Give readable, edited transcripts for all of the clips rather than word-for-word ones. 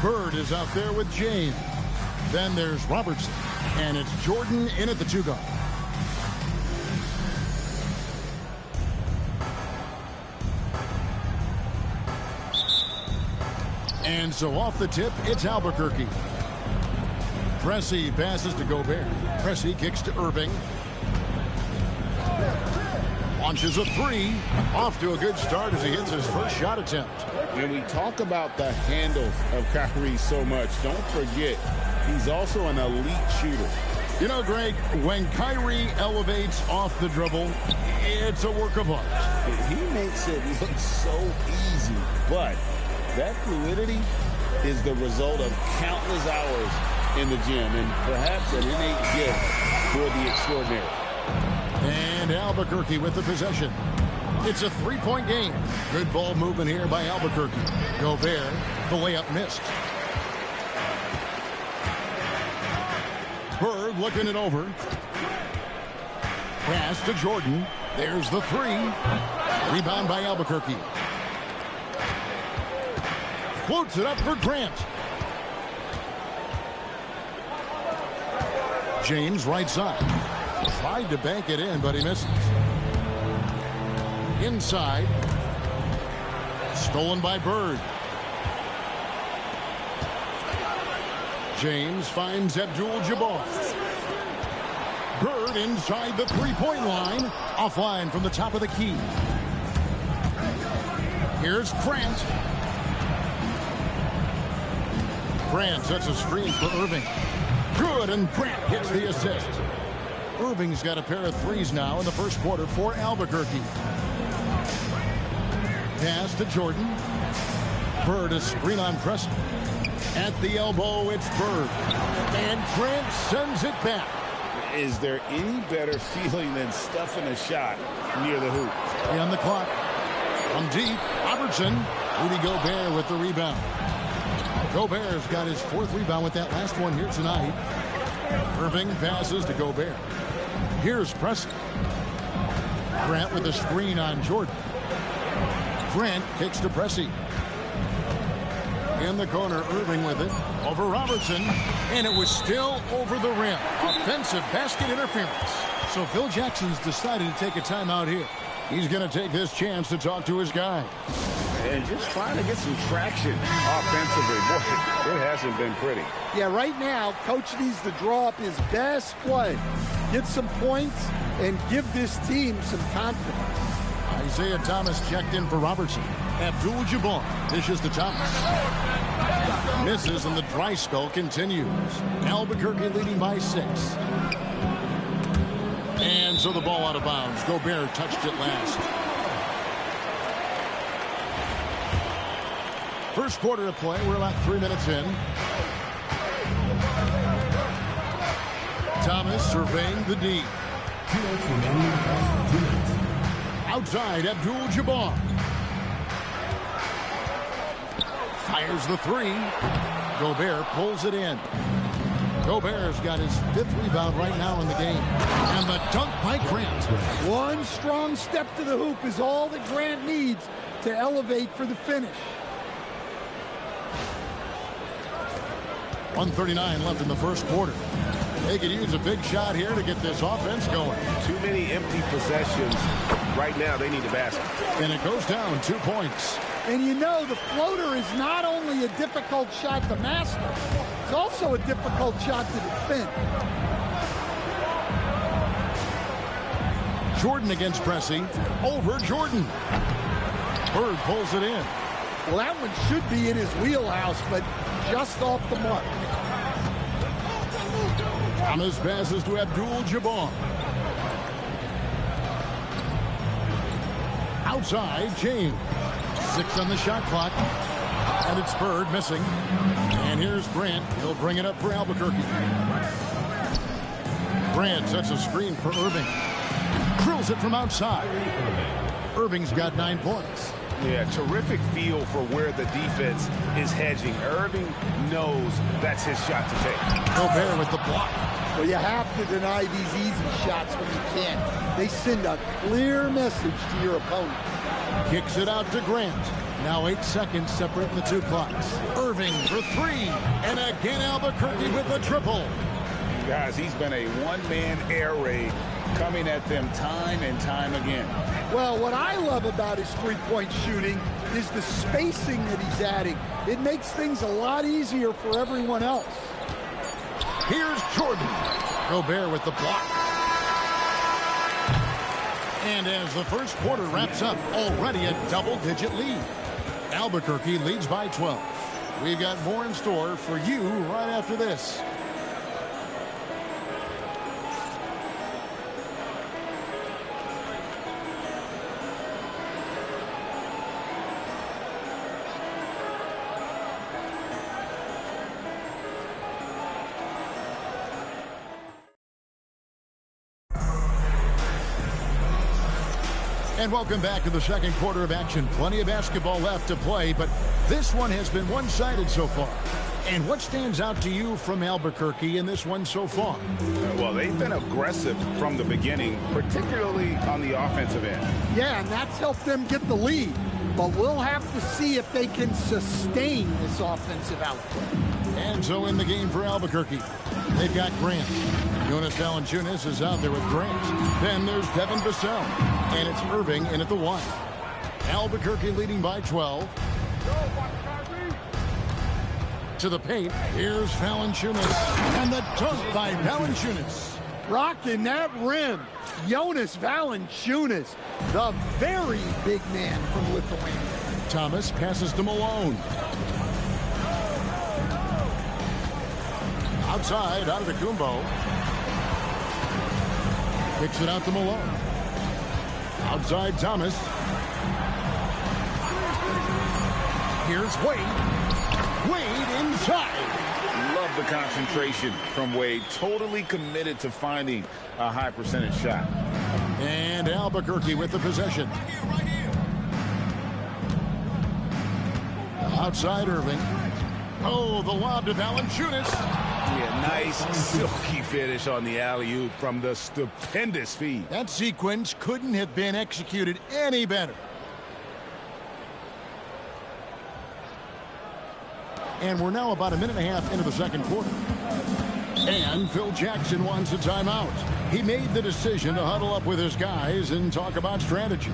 Bird is out there with James. Then there's Robertson. And it's Jordan in at the 2 guard. And so off the tip, it's Albuquerque. Pressey passes to Gobert. Pressey kicks to Irving. Launches a 3. Off to a good start as he hits his first shot attempt. And we talk about the handles of Kyrie so much. Don't forget, he's also an elite shooter. You know, Greg, when Kyrie elevates off the dribble, it's a work of art. He makes it look so easy, but that fluidity is the result of countless hours in the gym and perhaps an innate gift for the extraordinary. And Albuquerque with the possession. It's a 3-point game. Good ball movement here by Albuquerque. Gobert, the layup missed. Bird looking it over. Pass to Jordan. There's the 3. Rebound by Albuquerque. Floats it up for Grant. James right side. Tried to bank it in, but he misses. Inside. Stolen by Bird. James finds Abdul-Jabbar. Bird inside the 3-point line. Offline from the top of the key. Here's Grant. Grant sets a screen for Irving. Good, and Grant gets the assist. Irving's got a pair of 3s now in the first quarter for Albuquerque. Pass to Jordan. Bird, a screen on Pressey. At the elbow, it's Bird. And Grant sends it back. Is there any better feeling than stuffing a shot near the hoop? On the clock. From deep, Robertson. Rudy Gobert with the rebound. Gobert's got his 4th rebound with that last one here tonight. Irving passes to Gobert. Here's Pressey. Grant with a screen on Jordan. Grant kicks to Pressey. In the corner, Irving with it. Over Robertson. And it was still over the rim. Offensive basket interference. So Phil Jackson's decided to take a timeout here. He's going to take this chance to talk to his guy. And just trying to get some traction offensively. Boy, it hasn't been pretty. Yeah, right now, Coach needs to draw up his best play. Get some points and give this team some confidence. Isaiah Thomas checked in for Robertson. Abdul-Jabbar dishes to Thomas. Misses and the dry spell continues. Albuquerque leading by 6. And so the ball out of bounds. Gobert touched it last. First quarter of play. We're about 3 minutes in. Thomas surveying the D. Outside, Abdul-Jabbar. Fires the 3. Gobert pulls it in. Gobert's got his 5th rebound right now in the game. And the dunk by Grant. One strong step to the hoop is all that Grant needs to elevate for the finish. 1:39 left in the first quarter. They could use a big shot here to get this offense going. Too many empty possessions. Right now, they need a basket. And it goes down 2 points. And you know, the floater is not only a difficult shot to master, it's also a difficult shot to defend. Jordan against Pressey. Over Jordan. Bird pulls it in. Well, that one should be in his wheelhouse, but just off the mark. Thomas passes to Abdul-Jabbar. Outside, James. 6 on the shot clock. And it's Bird missing. And here's Grant. He'll bring it up for Albuquerque. Grant sets a screen for Irving. Drills it from outside. Irving's got 9 points. Yeah, terrific feel for where the defense is hedging. Irving knows that's his shot to take. Gobert with the block. Well, you have to deny these easy shots when you can. They send a clear message to your opponent. Kicks it out to Grant. Now 8 seconds separating the two clocks. Irving for three. And again, Albuquerque with a triple. Guys, he's been a one-man air raid coming at them time and time again. Well, what I love about his three-point shooting is the spacing that he's adding. It makes things a lot easier for everyone else. Here's Jordan. Gobert with the block. And as the first quarter wraps up, already a double-digit lead. Albuquerque leads by 12. We've got more in store for you right after this. And welcome back to the second quarter of action. Plenty of basketball left to play, but this one has been one-sided so far. And what stands out to you from Albuquerque in this one so far? Well, they've been aggressive from the beginning, particularly on the offensive end. Yeah, and that's helped them get the lead. But we'll have to see if they can sustain this offensive output. And so in the game for Albuquerque, they've got Grant. Jonas Valanciunas is out there with Grant. Then there's Devin Vassell. And it's Irving in at the one. Albuquerque leading by 12. To the paint. Here's Valanciunas. And the dunk by Valanciunas. Rocking that rim. Jonas Valanciunas, the very big man from Lithuania. Thomas passes to Malone. Outside, out of the Kumbo. Kicks it out to Malone. Outside, Thomas. Here's Wade. Wade inside. Love the concentration from Wade. Totally committed to finding a high percentage shot. And Albuquerque with the possession. Outside Irving. Oh, the lob to Valanciunas. Yeah, nice silky finish on the alley-oop from the stupendous feed. That sequence couldn't have been executed any better. And we're now about a minute and a half into the second quarter. And Phil Jackson wants a timeout. He made the decision to huddle up with his guys and talk about strategy.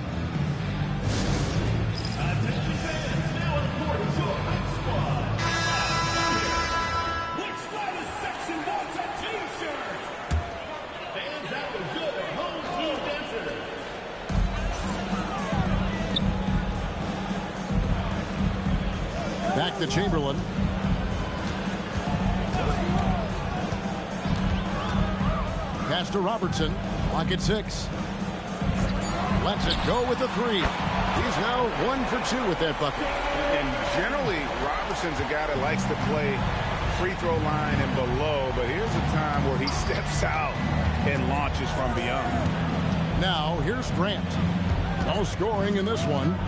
Back to Chamberlain. Pass to Robertson. Lock at 6. Lets it go with the three. He's now 1 for 2 with that bucket. And generally, Robertson's a guy that likes to play free throw line and below, but here's a time where he steps out and launches from beyond. Now, here's Grant. No scoring in this one.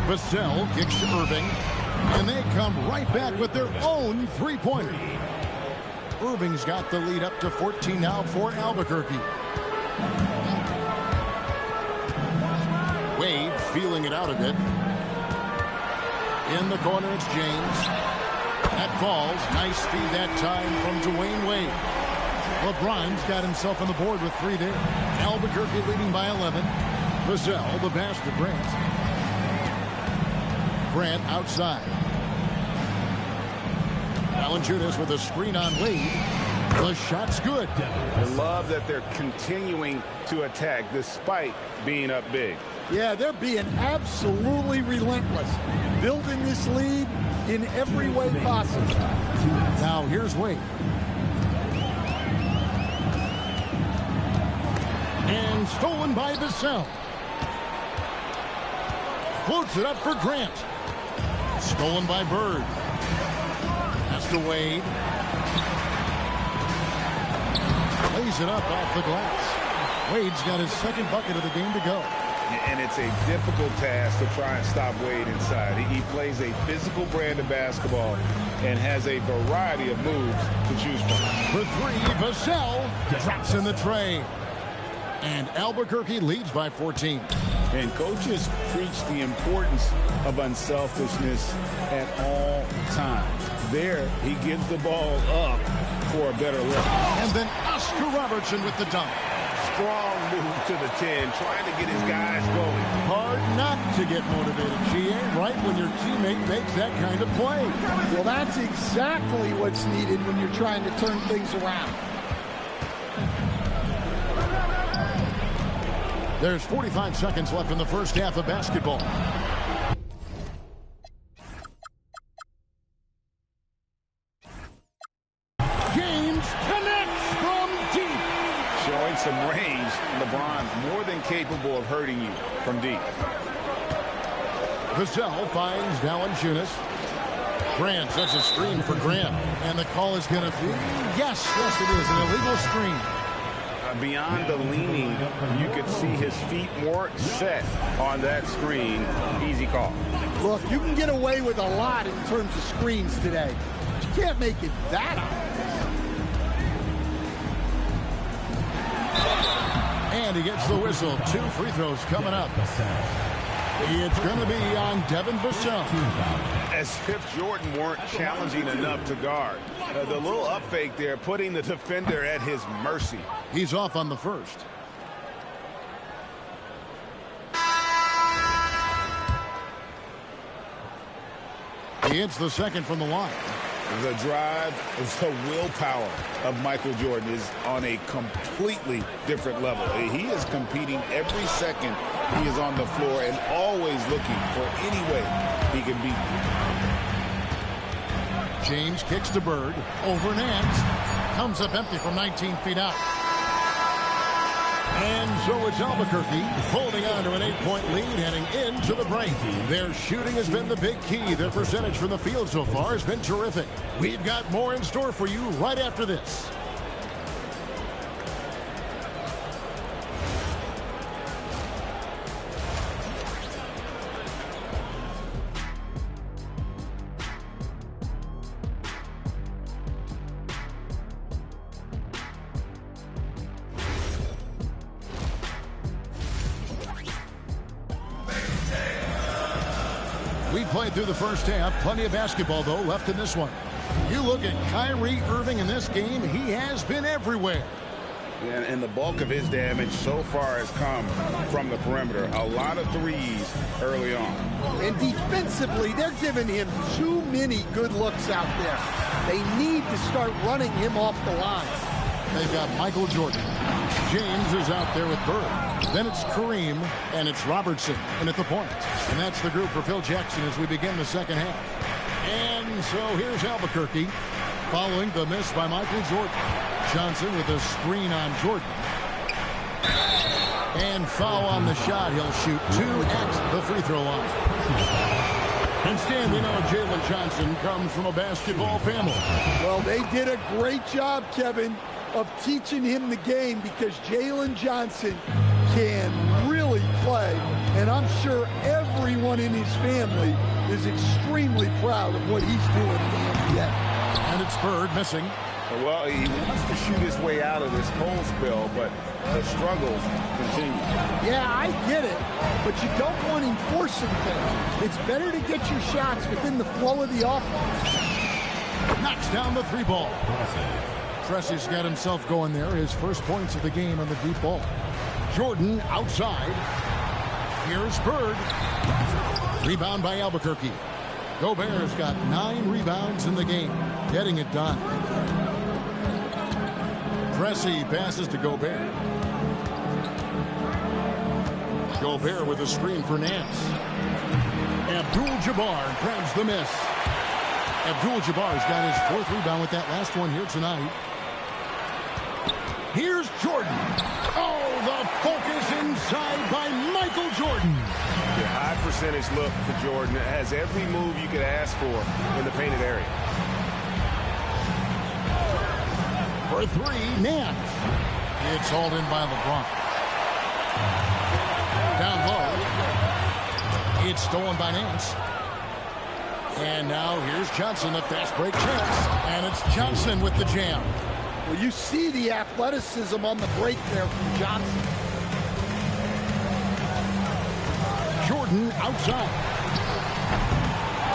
Vassell kicks to Irving. And they come right back with their own three-pointer. Irving's got the lead up to 14 now for Albuquerque. Wade feeling it out a bit. In the corner, it's James. That falls. Nice feed that time from Dwayne Wade. LeBron's got himself on the board with 3 there. Albuquerque leading by 11. Vassell, the pass to Grant. Grant outside. Valanciunas with a screen on Wade. The shot's good. I love that they're continuing to attack despite being up big. Yeah, they're being absolutely relentless. Building this lead in every way possible. Now here's Wade. And stolen by Vassell. Floats it up for Grant. Stolen by Bird. Pass to Wade. Lays it up off the glass. Wade's got his second bucket of the game to go. And it's a difficult task to try and stop Wade inside. He plays a physical brand of basketball and has a variety of moves to choose from. For 3, Vassell drops in the tray. And Albuquerque leads by 14. And coaches preach the importance of unselfishness at all times. There, he gives the ball up for a better look. And then Oscar Robertson with the dunk. Strong move to the 10, trying to get his guys going. Hard not to get motivated, GA, right when your teammate makes that kind of play. Well, that's exactly what's needed when you're trying to turn things around. There's 45 seconds left in the first half of basketball. James connects from deep. Showing some range, LeBron more than capable of hurting you from deep. Vassell finds Valanciunas. Grant sets a screen for Grant. And the call is going to be, yes, it is, an illegal screen. Beyond the leaning, you could see his feet more set on that screen. Easy call. Look, you can get away with a lot in terms of screens today. But you can't make it that obvious. And he gets the whistle. 2 free throws coming up. It's going to be on Devin Vassell. As if Jordan weren't challenging enough to guard. The little up fake there, putting the defender at his mercy. He's off on the first. He hits the second from the line. The drive, the willpower of Michael Jordan is on a completely different level. He is competing every second he is on the floor and always looking for any way he can beat. James kicks to Bird. Over Nance. Comes up empty from 19 feet out. And so it's Albuquerque holding on to an 8-point lead heading into the break. Their shooting has been the big key. Their percentage from the field so far has been terrific. We've got more in store for you right after this. We played through the first half. Plenty of basketball, though, left in this one. You look at Kyrie Irving in this game, he has been everywhere. And the bulk of his damage so far has come from the perimeter. A lot of threes early on. And defensively, they're giving him too many good looks out there. They need to start running him off the line. They've got Michael Jordan. James is out there with Bird. Then it's Kareem, and it's Robertson in at the point. And that's the group for Phil Jackson as we begin the second half. And so here's Albuquerque following the miss by Michael Jordan. Johnson with a screen on Jordan. And foul on the shot. He'll shoot 2 at the free throw line. And Stan, we know Jalen Johnson comes from a basketball family. Well, they did a great job, Kevin, of teaching him the game because Jalen Johnson can really play. And I'm sure everyone in his family is extremely proud of what he's doing in the NBA. And it's Bird missing. Well, he wants to shoot his way out of this cold spell, but the struggles continue. Yeah, I get it, but you don't want him forcing things. It's better to get your shots within the flow of the offense. Knocks down the 3 ball. Tressie's got himself going there. His first points of the game on the deep ball. Jordan outside. Here's Bird. Rebound by Albuquerque. Gobert's got 9 rebounds in the game. Getting it done. Tressie passes to Gobert. Gobert with a screen for Nance. Abdul-Jabbar grabs the miss. Abdul-Jabbar's got his 4th rebound with that last one here tonight. Here's Jordan. Oh, the focus inside by Michael Jordan. The high percentage look for Jordan. It has every move you could ask for in the painted area. For 3, Nance. It's hauled in by LeBron. Down low. It's stolen by Nance. And now here's Johnson, a fast break chance. And it's Johnson with the jam. Well, you see the athleticism on the break there from Johnson. Jordan outside.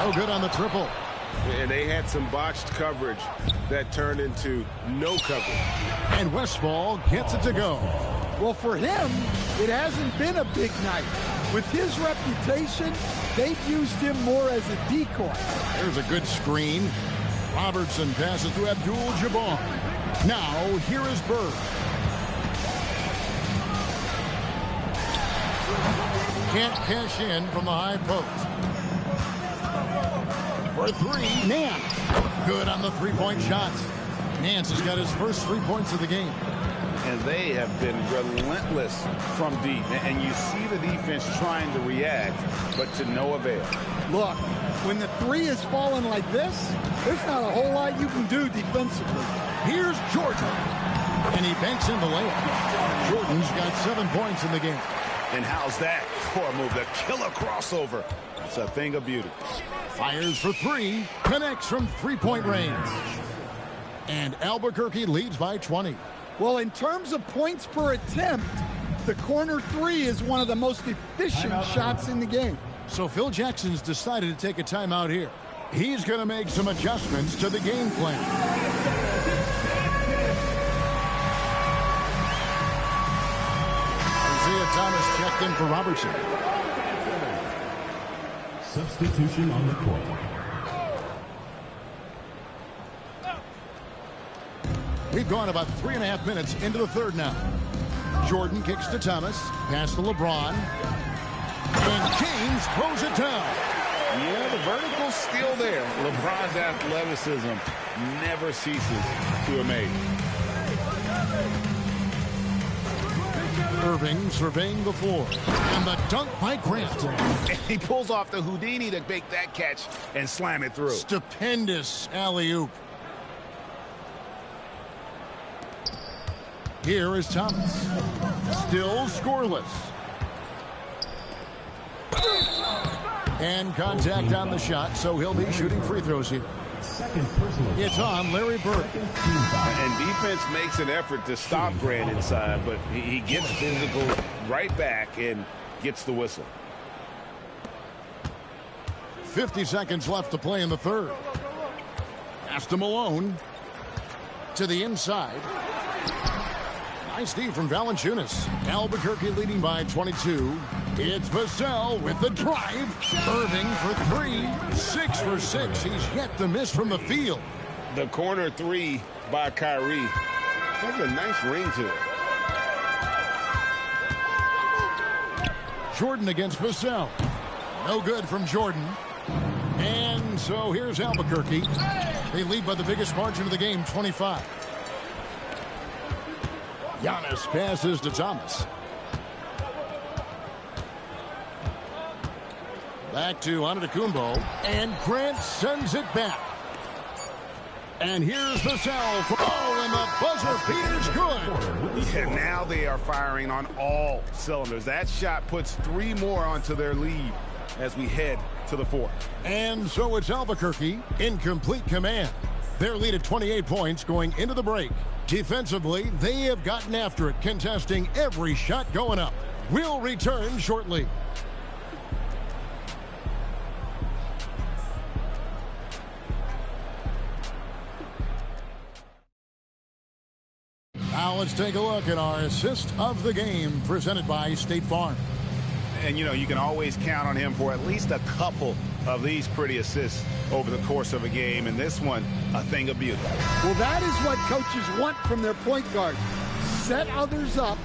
No good on the triple. And they had some botched coverage that turned into no coverage. And Westfall gets it to go. Well, for him, it hasn't been a big night. With his reputation, they've used him more as a decoy. There's a good screen. Robertson passes to Abdul-Jabbar. Now, here is Bird. Can't cash in from the high post. For three, Nance. Good on the three-point shots. Nance has got his first 3 points of the game. And they have been relentless from deep. And you see the defense trying to react, but to no avail. Look, when the three is falling like this, there's not a whole lot you can do defensively. Here's Jordan. And he banks in the layup. Jordan's got 7 points in the game. And how's that for a move? The killer crossover. It's a thing of beauty. Fires for three. Connects from three-point range. And Albuquerque leads by 20. Well, in terms of points per attempt, the corner three is one of the most efficient shots in the game. So Phil Jackson's decided to take a timeout here. He's going to make some adjustments to the game plan. Isaiah Thomas checked in for Robertson. Substitution on the court. We've gone about 3.5 minutes into the third now. Jordan kicks to Thomas. Pass to LeBron. And James throws it down. Yeah, the vertical's still there. LeBron's athleticism never ceases to amaze. Irving surveying the floor. And the dunk by Grant. He pulls off the Houdini to make that catch and slam it through. Stupendous alley-oop. Here is Thomas. Still scoreless. And contact on the shot, so he'll be shooting free throws here. It's on Larry Bird. And defense makes an effort to stop Grant inside, but he gets physical right back and gets the whistle. 50 seconds left to play in the third. Pass to Malone. To the inside. Nice D from Valanciunas. Albuquerque leading by 22. It's Vassell with the drive. Irving for three. 6 for 6. He's yet to miss from the field. The corner three by Kyrie has a nice ring to it. Jordan against Vassell. No good from Jordan. And so here's Albuquerque. They lead by the biggest margin of the game, 25. Giannis passes to Thomas. Back to Antetokounmpo. And Grant sends it back. And here's Vassell. Oh, and the buzzer beater's good. Yeah, now they are firing on all cylinders. That shot puts 3 more onto their lead as we head to the fourth. And so it's Albuquerque in complete command. Their lead at 28 points going into the break. Defensively, they have gotten after it, contesting every shot going up. We'll return shortly. Now let's take a look at our assist of the game presented by State Farm. And, you know, you can always count on him for at least a couple of these pretty assists over the course of a game. And this one, a thing of beauty. Well, that is what coaches want from their point guard. Set others up,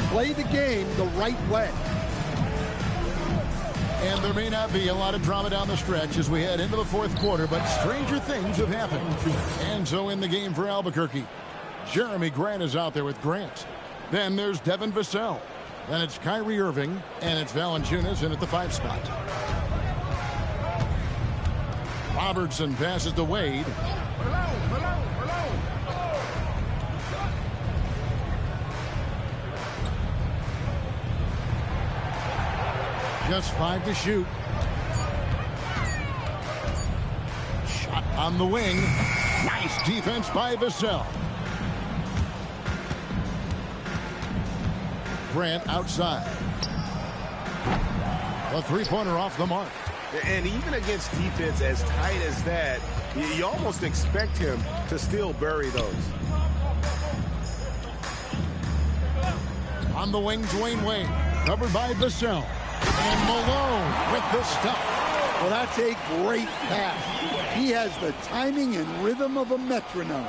play the game the right way. And there may not be a lot of drama down the stretch as we head into the fourth quarter, but stranger things have happened. And so in the game for Albuquerque, Jeremy Grant is out there with Grant. Then there's Devin Vassell. Then it's Kyrie Irving, and it's Valanciunas in at the 5 spot. Robertson passes to Wade. Just 5 to shoot. Shot on the wing. Nice defense by Vassell. Grant outside. A three-pointer off the mark. And even against defense as tight as that, you almost expect him to still bury those. On the wings, Wayne. Covered by Vassell. And Malone with the stuff. Well, that's a great pass. He has the timing and rhythm of a metronome.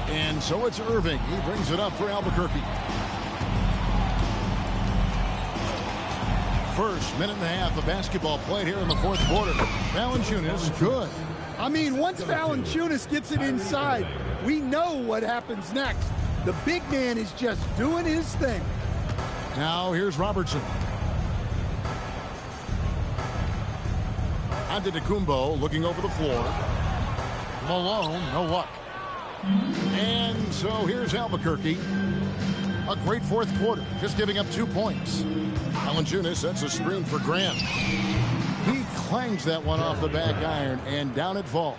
And so it's Irving. He brings it up for Albuquerque. First minute and a half of basketball played here in the fourth quarter. Valanciunas, good. I mean, once Valanciunas gets it inside, we know what happens next. The big man is just doing his thing. Now here's Robertson. Antetokounmpo looking over the floor. Malone, no luck. And so here's Albuquerque. A great fourth quarter, just giving up 2 points. Valanciunas sets a screen for Grant. He clangs that one off the back iron, and down it falls.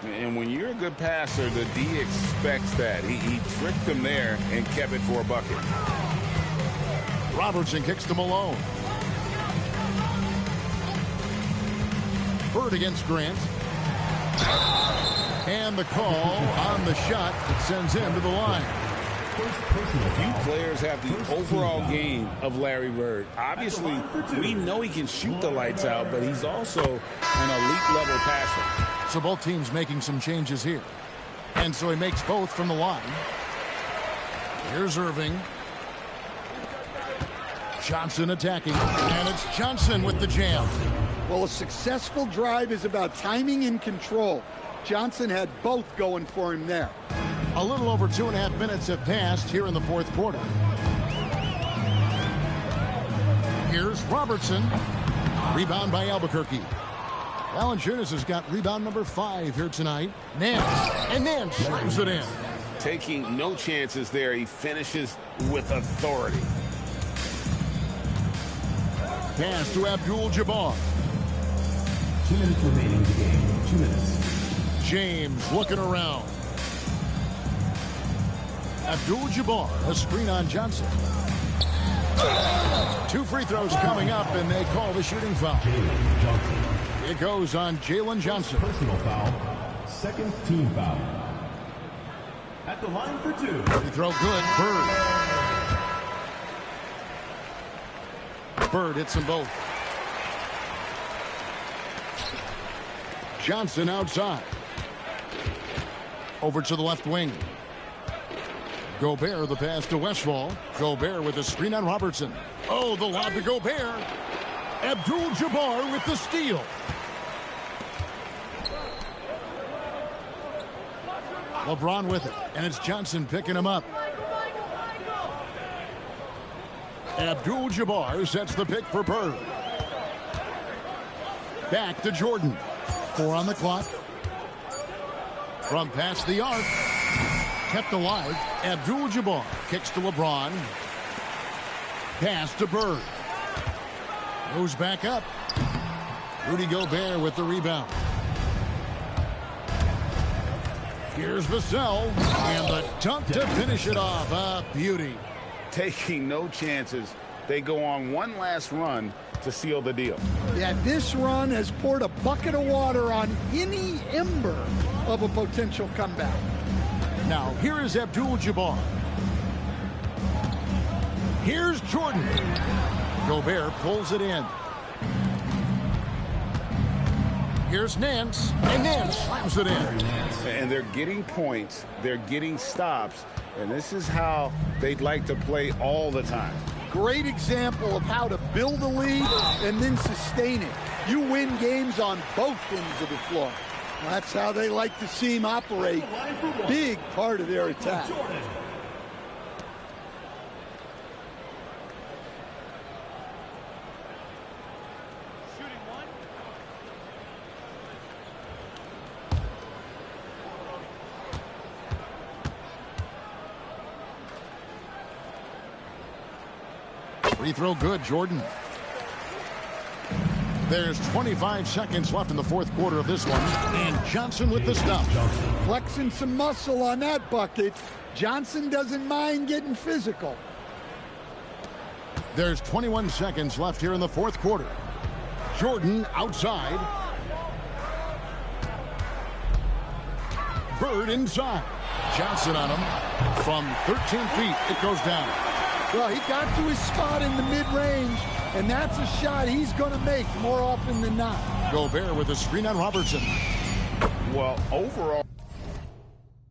And when you're a good passer, the D expects that. He tricked him there and kept it for a bucket. Robertson kicks to Malone. Bird against Grant. And the call on the shot that sends him to the line. Few players have the overall game of Larry Bird. Obviously, we know he can shoot the lights out, but he's also an elite-level passer. So both teams making some changes here. And so he makes both from the line. Here's Irving. Johnson attacking. And it's Johnson with the jam. Well, a successful drive is about timing and control. Johnson had both going for him there. A little over 2.5 minutes have passed here in the fourth quarter. Here's Robertson. Rebound by Albuquerque. Valanciunas has got rebound number 5 here tonight. Nance. And Nance slams it in. Taking no chances there. He finishes with authority. Pass to Abdul-Jabbar. 2 minutes remaining in the game. 2 minutes. James looking around. Abdul-Jabbar, a screen on Johnson. 2 free throws coming up, and they call the shooting foul. It goes on Jalen Johnson. Personal foul. Second team foul. At the line for 2. Free throw good. Bird hits them both. Johnson outside. Over to the left wing. Gobert, the pass to Westphal. Gobert with a screen on Robertson. Oh, the lob to Gobert. Abdul-Jabbar with the steal. LeBron with it, and it's Johnson picking him up. Abdul-Jabbar sets the pick for Bird. Back to Jordan. 4 on the clock. From past the arc. Kept alive. Abdul-Jabbar kicks to LeBron. Pass to Bird. Goes back up. Rudy Gobert with the rebound. Here's Vassell. And the dunk to finish it off. A beauty. Taking no chances. They go on one last run to seal the deal. Yeah, this run has poured a bucket of water on any ember of a potential comeback. Now, here is Abdul-Jabbar. Here's Jordan. Gobert pulls it in. Here's Nance, and Nance slams it in. And they're getting points, they're getting stops, and this is how they'd like to play all the time. Great example of how to build a lead and then sustain it. You win games on both ends of the floor. That's how they like to see him operate. Big part of their attack. Free throw good, Jordan. There's 25 seconds left in the fourth quarter of this one. And Johnson with the stuff. Flexing some muscle on that bucket. Johnson doesn't mind getting physical. There's 21 seconds left here in the fourth quarter. Jordan outside. Bird inside. Johnson on him. From 13 feet, it goes down. Well, he got to his spot in the mid-range, and that's a shot he's going to make more often than not. Gobert with a screen on Robertson. Well, overall.